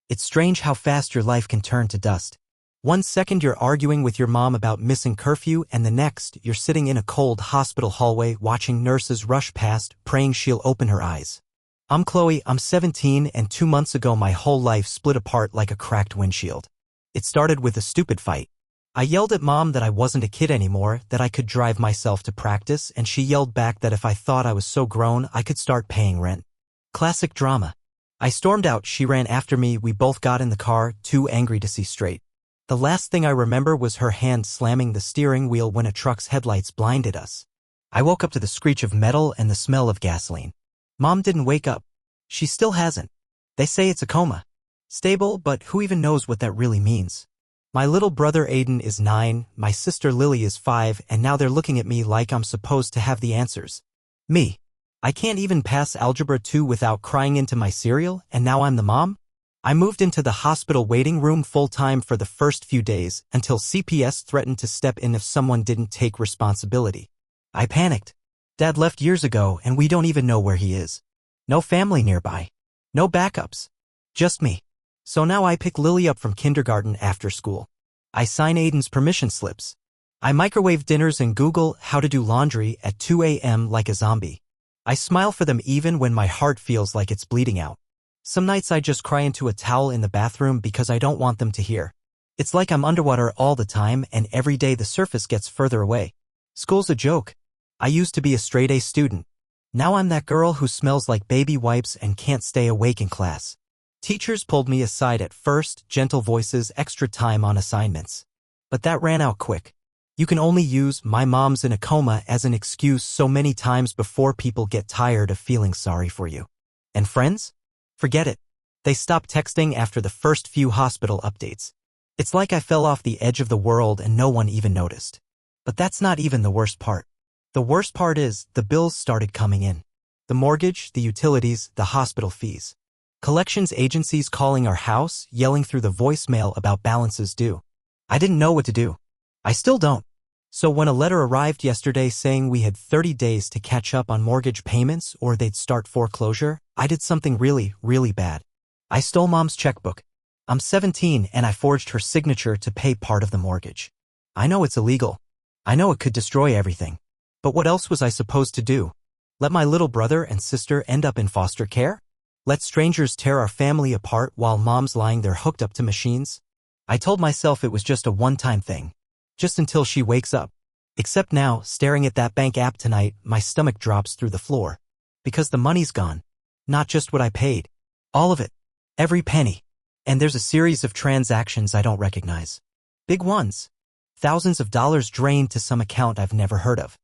It's strange how fast your life can turn to dust. One second you're arguing with your mom about missing curfew, and the next you're sitting in a cold hospital hallway watching nurses rush past, praying she'll open her eyes. I'm Chloe, I'm 17, and 2 months ago my whole life split apart like a cracked windshield. It started with a stupid fight. I yelled at Mom that I wasn't a kid anymore, that I could drive myself to practice, and she yelled back that if I thought I was so grown I could start paying rent. Classic drama. I stormed out, she ran after me, we both got in the car, too angry to see straight. The last thing I remember was her hand slamming the steering wheel when a truck's headlights blinded us. I woke up to the screech of metal and the smell of gasoline. Mom didn't wake up. She still hasn't. They say it's a coma. Stable, but who even knows what that really means? My little brother Aiden is 9, my sister Lily is 5, and now they're looking at me like I'm supposed to have the answers. Me. I can't even pass Algebra 2 without crying into my cereal, and now I'm the mom? I moved into the hospital waiting room full-time for the first few days until CPS threatened to step in if someone didn't take responsibility. I panicked. Dad left years ago and we don't even know where he is. No family nearby. No backups. Just me. So now I pick Lily up from kindergarten after school. I sign Aiden's permission slips. I microwave dinners and Google how to do laundry at 2 a.m. like a zombie. I smile for them even when my heart feels like it's bleeding out. Some nights I just cry into a towel in the bathroom because I don't want them to hear. It's like I'm underwater all the time, and every day the surface gets further away. School's a joke. I used to be a straight-A student. Now I'm that girl who smells like baby wipes and can't stay awake in class. Teachers pulled me aside at first, gentle voices, extra time on assignments. But that ran out quick. You can only use "my mom's in a coma" as an excuse so many times before people get tired of feeling sorry for you. And friends? Forget it. They stopped texting after the first few hospital updates. It's like I fell off the edge of the world and no one even noticed. But that's not even the worst part. The worst part is, the bills started coming in. The mortgage, the utilities, the hospital fees. Collections agencies calling our house, yelling through the voicemail about balances due. I didn't know what to do. I still don't. So when a letter arrived yesterday saying we had 30 days to catch up on mortgage payments or they'd start foreclosure, I did something really, really bad. I stole Mom's checkbook. I'm 17 and I forged her signature to pay part of the mortgage. I know it's illegal. I know it could destroy everything. But what else was I supposed to do? Let my little brother and sister end up in foster care? Let strangers tear our family apart while Mom's lying there hooked up to machines? I told myself it was just a one-time thing. Just until she wakes up. Except now, staring at that bank app tonight, my stomach drops through the floor. Because the money's gone. Not just what I paid. All of it. Every penny. And there's a series of transactions I don't recognize. Big ones. Thousands of dollars drained to some account I've never heard of.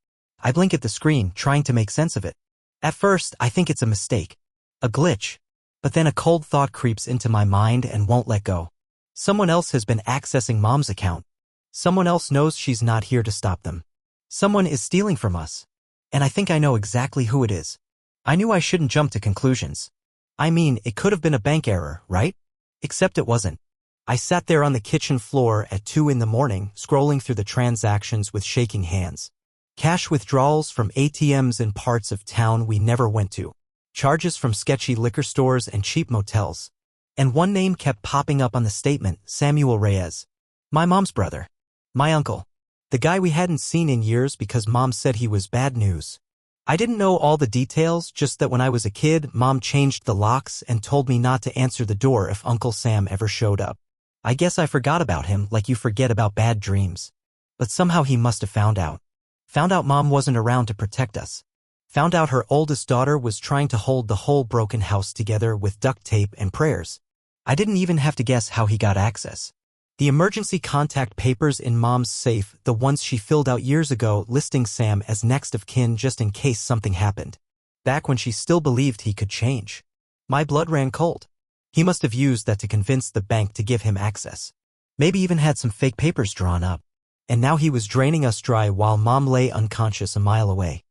I blink at the screen, trying to make sense of it. At first, I think it's a mistake. A glitch. But then a cold thought creeps into my mind and won't let go. Someone else has been accessing Mom's account. Someone else knows she's not here to stop them. Someone is stealing from us. And I think I know exactly who it is. I knew I shouldn't jump to conclusions. I mean, it could have been a bank error, right? Except it wasn't. I sat there on the kitchen floor at 2 in the morning, scrolling through the transactions with shaking hands. Cash withdrawals from ATMs in parts of town we never went to. Charges from sketchy liquor stores and cheap motels. And one name kept popping up on the statement, Samuel Reyes. My mom's brother. My uncle. The guy we hadn't seen in years because Mom said he was bad news. I didn't know all the details, just that when I was a kid, Mom changed the locks and told me not to answer the door if Uncle Sam ever showed up. I guess I forgot about him like you forget about bad dreams. But somehow he must have found out. Found out Mom wasn't around to protect us. Found out her oldest daughter was trying to hold the whole broken house together with duct tape and prayers. I didn't even have to guess how he got access. The emergency contact papers in Mom's safe, the ones she filled out years ago listing Sam as next of kin just in case something happened. Back when she still believed he could change. My blood ran cold. He must have used that to convince the bank to give him access. Maybe even had some fake papers drawn up. And now he was draining us dry while Mom lay unconscious a mile away.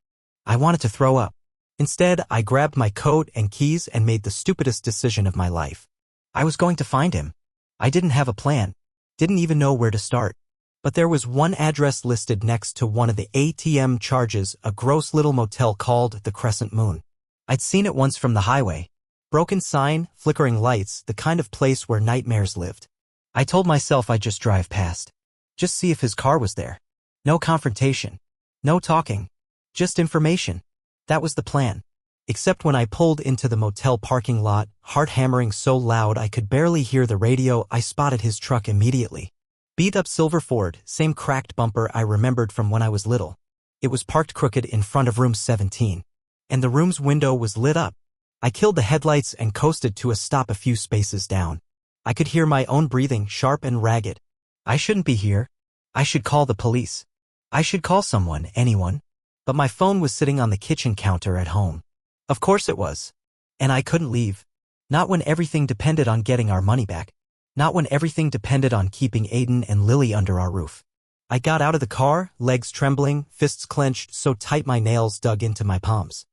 I wanted to throw up. Instead, I grabbed my coat and keys and made the stupidest decision of my life. I was going to find him. I didn't have a plan. Didn't even know where to start. But there was one address listed next to one of the ATM charges, a gross little motel called the Crescent Moon. I'd seen it once from the highway. Broken sign, flickering lights, the kind of place where nightmares lived. I told myself I'd just drive past. Just see if his car was there. No confrontation. No talking. Just information. That was the plan. Except when I pulled into the motel parking lot, heart hammering so loud I could barely hear the radio, I spotted his truck immediately. Beat-up silver Ford, same cracked bumper I remembered from when I was little. It was parked crooked in front of room 17. And the room's window was lit up. I killed the headlights and coasted to a stop a few spaces down. I could hear my own breathing, sharp and ragged. I shouldn't be here. I should call the police. I should call someone, anyone. But my phone was sitting on the kitchen counter at home. Of course it was. And I couldn't leave. Not when everything depended on getting our money back. Not when everything depended on keeping Aiden and Lily under our roof. I got out of the car, legs trembling, fists clenched so tight my nails dug into my palms.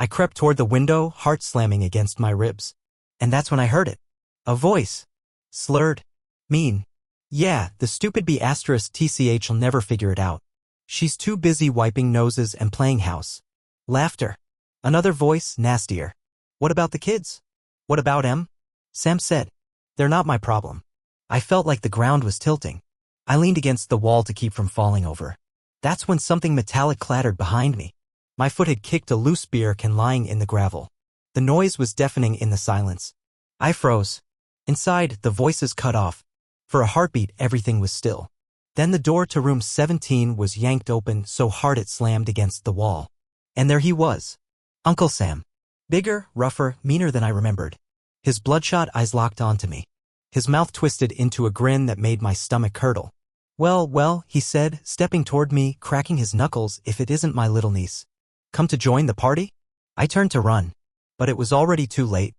I crept toward the window, heart slamming against my ribs. And that's when I heard it. A voice. Slurred. Mean. Yeah, the stupid B*TCH'll never figure it out. She's too busy wiping noses and playing house. Laughter. Another voice, nastier. What about the kids? What about em? Sam said. They're not my problem. I felt like the ground was tilting. I leaned against the wall to keep from falling over. That's when something metallic clattered behind me. My foot had kicked a loose beer can lying in the gravel. The noise was deafening in the silence. I froze. Inside, the voices cut off. For a heartbeat, everything was still. Then the door to room 17 was yanked open so hard it slammed against the wall. And there he was. Uncle Sam. Bigger, rougher, meaner than I remembered. His bloodshot eyes locked onto me. His mouth twisted into a grin that made my stomach curdle. Well, he said, stepping toward me, cracking his knuckles, if it isn't my little niece. Come to join the party? I turned to run. But it was already too late.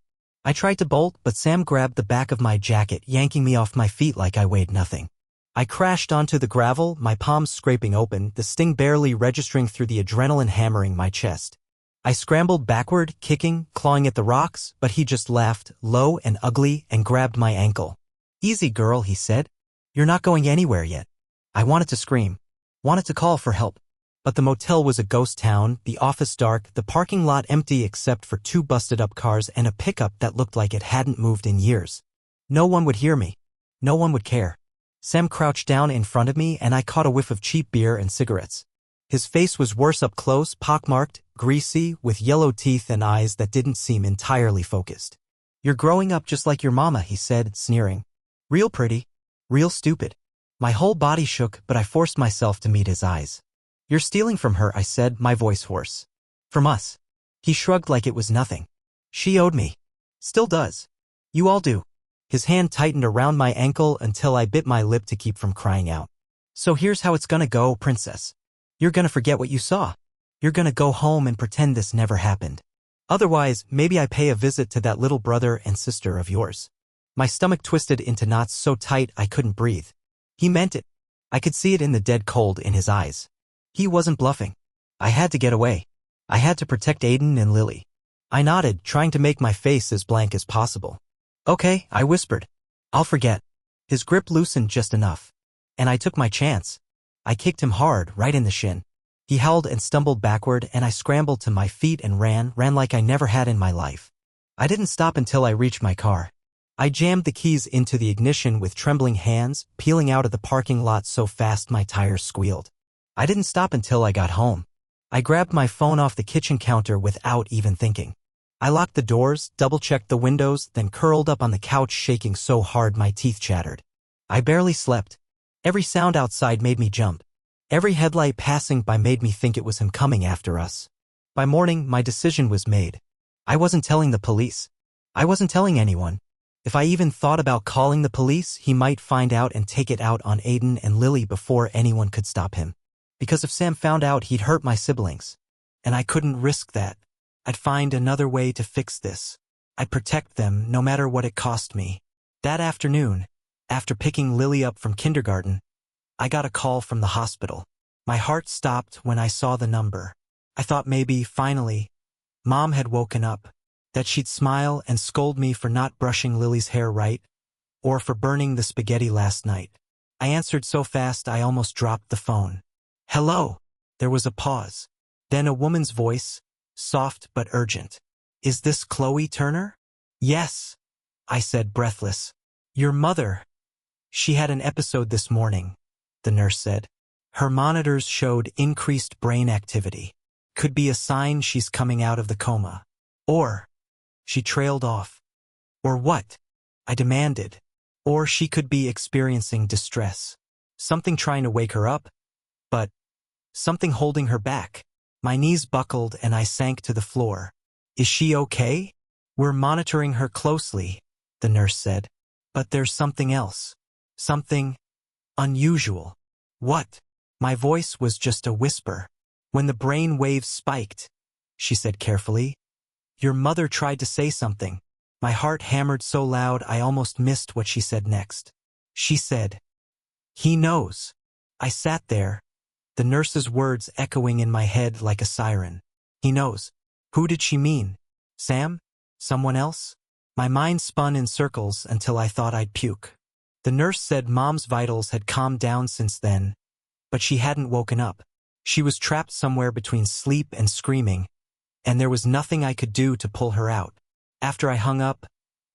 I tried to bolt, but Sam grabbed the back of my jacket, yanking me off my feet like I weighed nothing. I crashed onto the gravel, my palms scraping open, the sting barely registering through the adrenaline hammering my chest. I scrambled backward, kicking, clawing at the rocks, but he just laughed, low and ugly, and grabbed my ankle. Easy, girl, he said. You're not going anywhere yet. I wanted to scream. Wanted to call for help. But the motel was a ghost town, the office dark, the parking lot empty except for 2 busted-up cars and a pickup that looked like it hadn't moved in years. No one would hear me. No one would care. Sam crouched down in front of me and I caught a whiff of cheap beer and cigarettes. His face was worse up close, pockmarked, greasy, with yellow teeth and eyes that didn't seem entirely focused. You're growing up just like your mama, he said, sneering. Real pretty. Real stupid. My whole body shook, but I forced myself to meet his eyes. You're stealing from her, I said, my voice hoarse. From us. He shrugged like it was nothing. She owed me. Still does. You all do. His hand tightened around my ankle until I bit my lip to keep from crying out. So here's how it's gonna go, princess. You're gonna forget what you saw. You're gonna go home and pretend this never happened. Otherwise, maybe I pay a visit to that little brother and sister of yours. My stomach twisted into knots so tight I couldn't breathe. He meant it. I could see it in the dead cold in his eyes. He wasn't bluffing. I had to get away. I had to protect Aiden and Lily. I nodded, trying to make my face as blank as possible. Okay, I whispered. I'll forget. His grip loosened just enough. And I took my chance. I kicked him hard, right in the shin. He howled and stumbled backward, and I scrambled to my feet and ran like I never had in my life. I didn't stop until I reached my car. I jammed the keys into the ignition with trembling hands, peeling out of the parking lot so fast my tires squealed. I didn't stop until I got home. I grabbed my phone off the kitchen counter without even thinking. I locked the doors, double-checked the windows, then curled up on the couch shaking so hard my teeth chattered. I barely slept. Every sound outside made me jump. Every headlight passing by made me think it was him coming after us. By morning, my decision was made. I wasn't telling the police. I wasn't telling anyone. If I even thought about calling the police, he might find out and take it out on Aiden and Lily before anyone could stop him. Because if Sam found out, he'd hurt my siblings. And I couldn't risk that. I'd find another way to fix this. I'd protect them no matter what it cost me. That afternoon, after picking Lily up from kindergarten, I got a call from the hospital. My heart stopped when I saw the number. I thought maybe, finally, Mom had woken up, that she'd smile and scold me for not brushing Lily's hair right, or for burning the spaghetti last night. I answered so fast I almost dropped the phone. Hello. There was a pause. Then a woman's voice, soft but urgent. Is this Chloe Turner? Yes, I said, breathless. Your mother. She had an episode this morning, the nurse said. Her monitors showed increased brain activity. Could be a sign she's coming out of the coma. Or, she trailed off. Or what? I demanded. Or she could be experiencing distress. Something trying to wake her up, but something holding her back. My knees buckled and I sank to the floor. Is she okay? We're monitoring her closely, the nurse said. But there's something else. Something unusual. What? My voice was just a whisper. When the brain waves spiked, she said carefully. Your mother tried to say something. My heart hammered so loud I almost missed what she said next. She said, he knows. I sat there, the nurse's words echoing in my head like a siren. He knows. Who did she mean? Sam? Someone else? My mind spun in circles until I thought I'd puke. The nurse said Mom's vitals had calmed down since then, but she hadn't woken up. She was trapped somewhere between sleep and screaming, and there was nothing I could do to pull her out. After I hung up,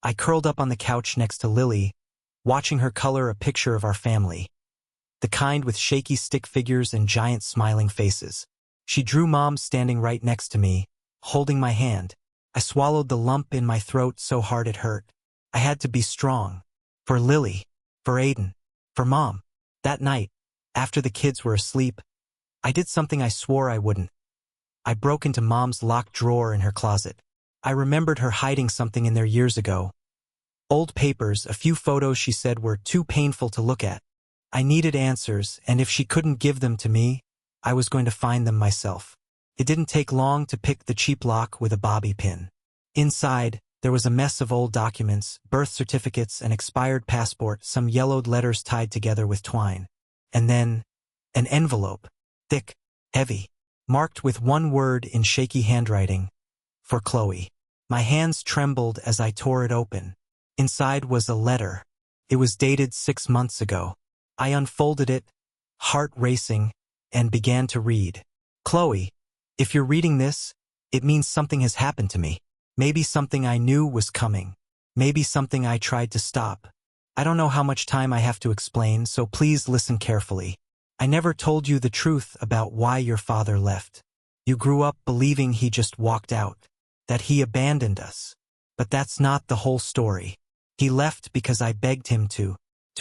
I curled up on the couch next to Lily, watching her color a picture of our family. The kind with shaky stick figures and giant smiling faces. She drew Mom standing right next to me, holding my hand. I swallowed the lump in my throat so hard it hurt. I had to be strong. For Lily. For Aiden. For Mom. That night, after the kids were asleep, I did something I swore I wouldn't. I broke into Mom's locked drawer in her closet. I remembered her hiding something in there years ago. Old papers, a few photos she said were too painful to look at. I needed answers, and if she couldn't give them to me, I was going to find them myself. It didn't take long to pick the cheap lock with a bobby pin. Inside, there was a mess of old documents, birth certificates, an expired passport, some yellowed letters tied together with twine. And then, an envelope. Thick, heavy, marked with one word in shaky handwriting. For Chloe. My hands trembled as I tore it open. Inside was a letter. It was dated 6 months ago. I unfolded it, heart racing, and began to read. Chloe, if you're reading this, it means something has happened to me. Maybe something I knew was coming. Maybe something I tried to stop. I don't know how much time I have to explain, so please listen carefully. I never told you the truth about why your father left. You grew up believing he just walked out, that he abandoned us. But that's not the whole story. He left because I begged him to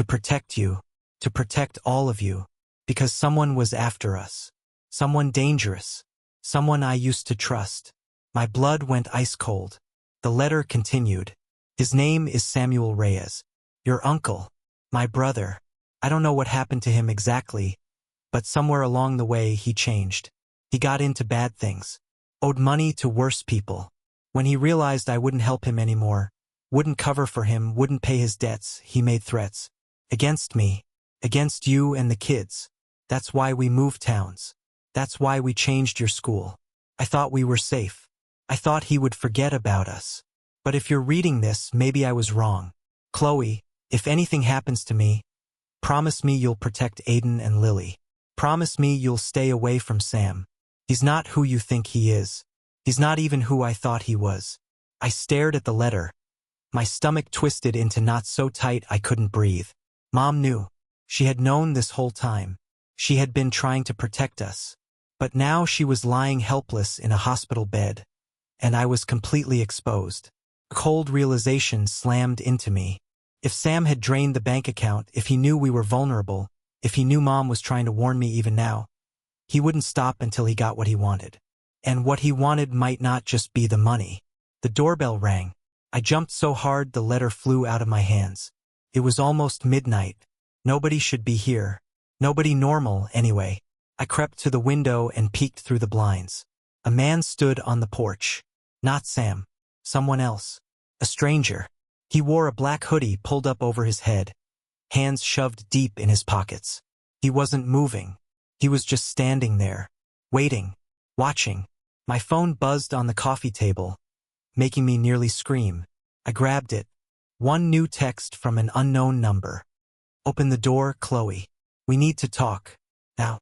protect you, to protect all of you, because someone was after us. Someone dangerous. Someone I used to trust. My blood went ice cold. The letter continued. His name is Samuel Reyes. Your uncle. My brother. I don't know what happened to him exactly, but somewhere along the way he changed. He got into bad things. Owed money to worse people. When he realized I wouldn't help him anymore, wouldn't cover for him, wouldn't pay his debts, he made threats. Against me. Against you and the kids. That's why we moved towns. That's why we changed your school. I thought we were safe. I thought he would forget about us. But if you're reading this, maybe I was wrong. Chloe, if anything happens to me, promise me you'll protect Aiden and Lily. Promise me you'll stay away from Sam. He's not who you think he is. He's not even who I thought he was. I stared at the letter. My stomach twisted into knots so tight I couldn't breathe. Mom knew. She had known this whole time. She had been trying to protect us. But now she was lying helpless in a hospital bed. And I was completely exposed. Cold realization slammed into me. If Sam had drained the bank account, if he knew we were vulnerable, if he knew Mom was trying to warn me even now, he wouldn't stop until he got what he wanted. And what he wanted might not just be the money. The doorbell rang. I jumped so hard the letter flew out of my hands. It was almost midnight. Nobody should be here. Nobody normal, anyway. I crept to the window and peeked through the blinds. A man stood on the porch. Not Sam. Someone else. A stranger. He wore a black hoodie pulled up over his head, hands shoved deep in his pockets. He wasn't moving. He was just standing there, waiting, watching. My phone buzzed on the coffee table, making me nearly scream. I grabbed it. One new text from an unknown number. Open the door, Chloe. We need to talk. Now.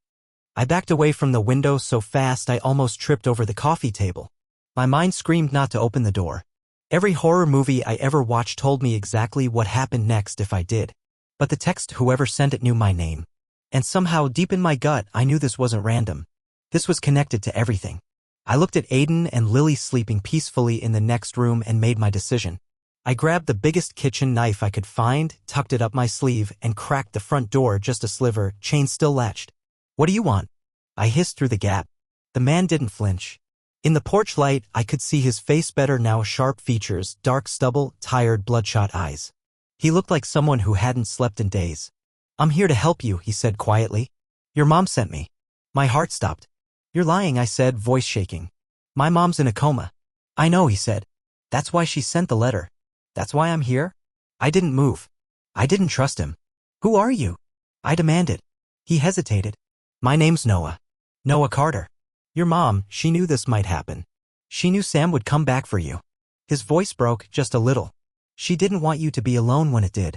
I backed away from the window so fast I almost tripped over the coffee table. My mind screamed not to open the door. Every horror movie I ever watched told me exactly what happened next if I did. But the text, whoever sent it, knew my name. And somehow, deep in my gut, I knew this wasn't random. This was connected to everything. I looked at Aiden and Lily sleeping peacefully in the next room and made my decision. I grabbed the biggest kitchen knife I could find, tucked it up my sleeve, and cracked the front door just a sliver, chain still latched. "What do you want?" I hissed through the gap. The man didn't flinch. In the porch light, I could see his face better now, sharp features, dark stubble, tired, bloodshot eyes. He looked like someone who hadn't slept in days. "I'm here to help you," he said quietly. "Your mom sent me." My heart stopped. "You're lying," I said, voice shaking. "My mom's in a coma." "I know," he said. "That's why she sent the letter. That's why I'm here." I didn't move. I didn't trust him. "Who are you?" I demanded. He hesitated. "My name's Noah. Noah Carter. Your mom, she knew this might happen. She knew Sam would come back for you." His voice broke just a little. "She didn't want you to be alone when it did."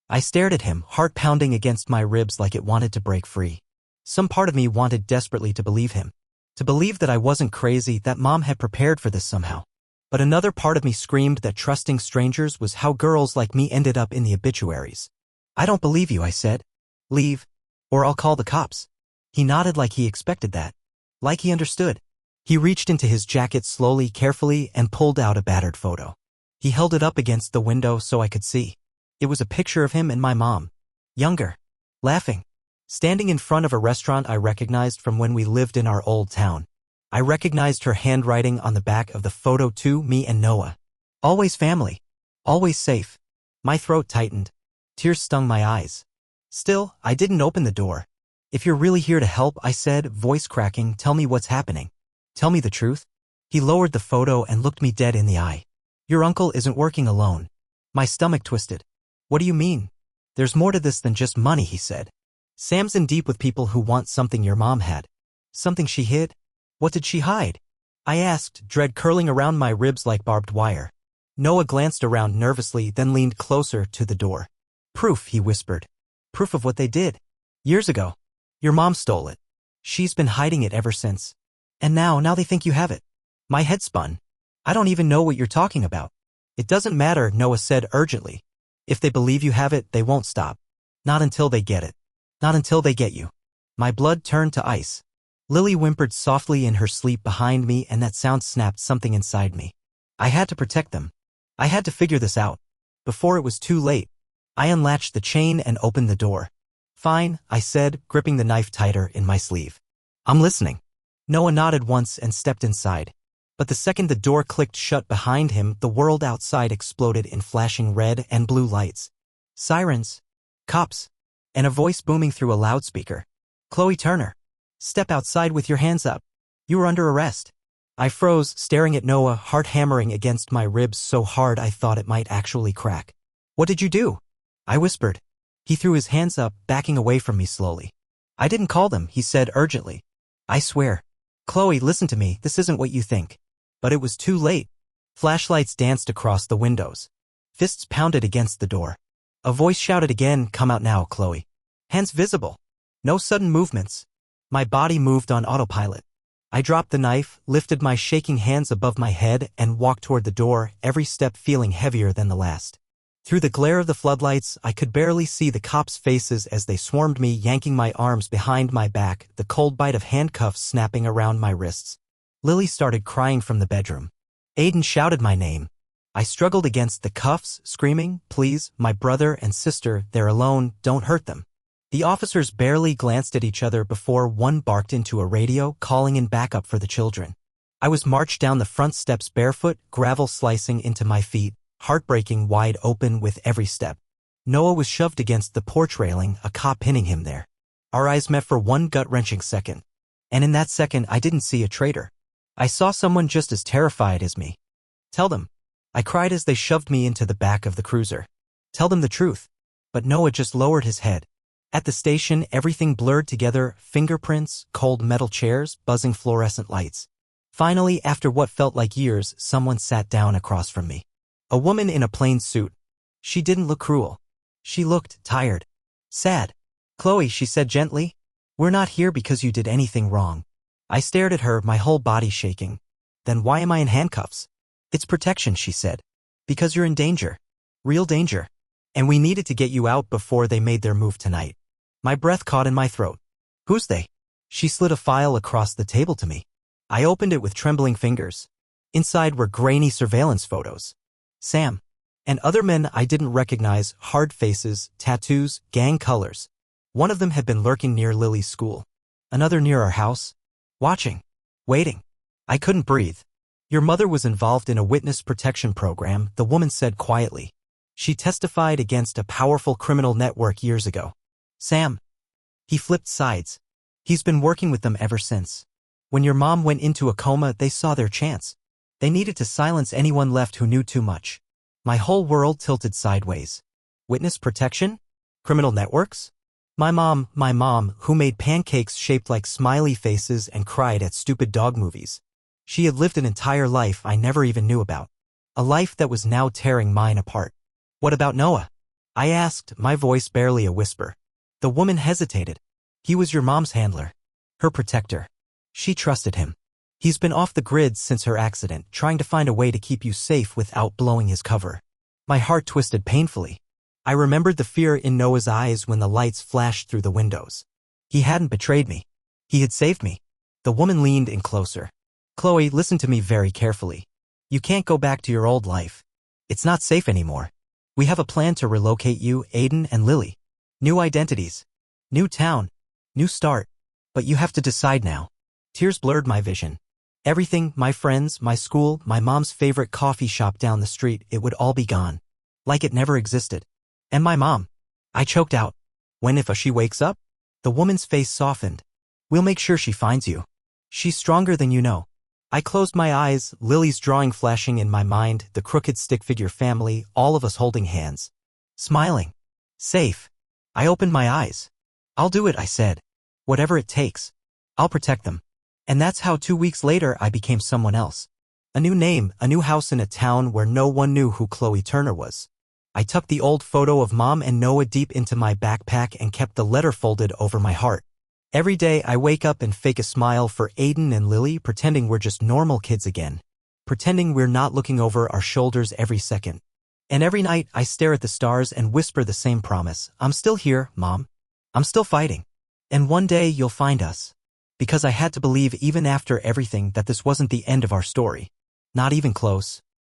I stared at him, heart pounding against my ribs like it wanted to break free. Some part of me wanted desperately to believe him. To believe that I wasn't crazy, that mom had prepared for this somehow. But another part of me screamed that trusting strangers was how girls like me ended up in the obituaries. "I don't believe you," I said. "Leave, or I'll call the cops." He nodded like he expected that. Like he understood. He reached into his jacket slowly, carefully, and pulled out a battered photo. He held it up against the window so I could see. It was a picture of him and my mom. Younger. Laughing. Standing in front of a restaurant I recognized from when we lived in our old town. I recognized her handwriting on the back of the photo too, me and Noah. Always family. Always safe. My throat tightened. Tears stung my eyes. Still, I didn't open the door. "If you're really here to help," I said, voice cracking, "tell me what's happening. Tell me the truth." He lowered the photo and looked me dead in the eye. "Your uncle isn't working alone." My stomach twisted. "What do you mean?" "There's more to this than just money," he said. "Sam's in deep with people who want something your mom had. Something she hid." "What did she hide?" I asked, dread curling around my ribs like barbed wire. Noah glanced around nervously, then leaned closer to the door. "Proof," he whispered. "Proof of what they did. Years ago. Your mom stole it. She's been hiding it ever since. And now they think you have it." My head spun. "I don't even know what you're talking about." "It doesn't matter," Noah said urgently. "If they believe you have it, they won't stop. Not until they get it. Not until they get you." My blood turned to ice. Lily whimpered softly in her sleep behind me, and that sound snapped something inside me. I had to protect them. I had to figure this out. Before it was too late. I unlatched the chain and opened the door. "Fine," I said, gripping the knife tighter in my sleeve. "I'm listening." Noah nodded once and stepped inside. But the second the door clicked shut behind him, the world outside exploded in flashing red and blue lights. Sirens. Cops. And a voice booming through a loudspeaker. "Chloe Turner. Step outside with your hands up. You are under arrest." I froze, staring at Noah, heart hammering against my ribs so hard I thought it might actually crack. "What did you do?" I whispered. He threw his hands up, backing away from me slowly. "I didn't call them," he said urgently. "I swear." "Chloe, listen to me, this isn't what you think." But it was too late. Flashlights danced across the windows. Fists pounded against the door. A voice shouted again, "Come out now, Chloe." Hands visible. No sudden movements. My body moved on autopilot. I dropped the knife, lifted my shaking hands above my head, and walked toward the door, every step feeling heavier than the last. Through the glare of the floodlights, I could barely see the cops' faces as they swarmed me, yanking my arms behind my back, the cold bite of handcuffs snapping around my wrists. Lily started crying from the bedroom. Aiden shouted my name. I struggled against the cuffs, screaming, "Please, my brother and sister, they're alone, don't hurt them." The officers barely glanced at each other before one barked into a radio, calling in backup for the children. I was marched down the front steps barefoot, gravel slicing into my feet, heartbreaking wide open with every step. Noah was shoved against the porch railing, a cop pinning him there. Our eyes met for one gut-wrenching second. And in that second, I didn't see a traitor. I saw someone just as terrified as me. "Tell them," I cried as they shoved me into the back of the cruiser. "Tell them the truth." But Noah just lowered his head. At the station, everything blurred together, fingerprints, cold metal chairs, buzzing fluorescent lights. Finally, after what felt like years, someone sat down across from me. A woman in a plain suit. She didn't look cruel. She looked tired. Sad. "Chloe," she said gently, "we're not here because you did anything wrong." I stared at her, my whole body shaking. "Then why am I in handcuffs?" "It's protection," she said. Because you're in danger. Real danger. And we needed to get you out before they made their move tonight. My breath caught in my throat. Who's they? She slid a file across the table to me. I opened it with trembling fingers. Inside were grainy surveillance photos. Sam. And other men I didn't recognize, hard faces, tattoos, gang colors. One of them had been lurking near Lily's school. Another near our house. Watching. Waiting. I couldn't breathe. Your mother was involved in a witness protection program, the woman said quietly. She testified against a powerful criminal network years ago. Sam. He flipped sides. He's been working with them ever since. When your mom went into a coma, they saw their chance. They needed to silence anyone left who knew too much. My whole world tilted sideways. Witness protection? Criminal networks? My mom, who made pancakes shaped like smiley faces and cried at stupid dog movies. She had lived an entire life I never even knew about. A life that was now tearing mine apart. What about Noah? I asked, my voice barely a whisper. The woman hesitated. He was your mom's handler. Her protector. She trusted him. He's been off the grid since her accident, trying to find a way to keep you safe without blowing his cover. My heart twisted painfully. I remembered the fear in Noah's eyes when the lights flashed through the windows. He hadn't betrayed me. He had saved me. The woman leaned in closer. Chloe, listen to me very carefully. You can't go back to your old life. It's not safe anymore. We have a plan to relocate you, Aiden and Lily. New identities. New town. New start. But you have to decide now. Tears blurred my vision. Everything, my friends, my school, my mom's favorite coffee shop down the street, it would all be gone. Like it never existed. And my mom. I choked out. When if she wakes up? The woman's face softened. We'll make sure she finds you. She's stronger than you know. I closed my eyes, Lily's drawing flashing in my mind, the crooked stick figure family, all of us holding hands. Smiling. Safe. I opened my eyes. I'll do it, I said. Whatever it takes. I'll protect them. And that's how 2 weeks later I became someone else. A new name, a new house in a town where no one knew who Chloe Turner was. I tucked the old photo of Mom and Noah deep into my backpack and kept the letter folded over my heart. Every day I wake up and fake a smile for Aiden and Lily, pretending we're just normal kids again. Pretending we're not looking over our shoulders every second. And every night I stare at the stars and whisper the same promise. I'm still here, Mom. I'm still fighting. And one day you'll find us. Because I had to believe even after everything that this wasn't the end of our story. Not even close.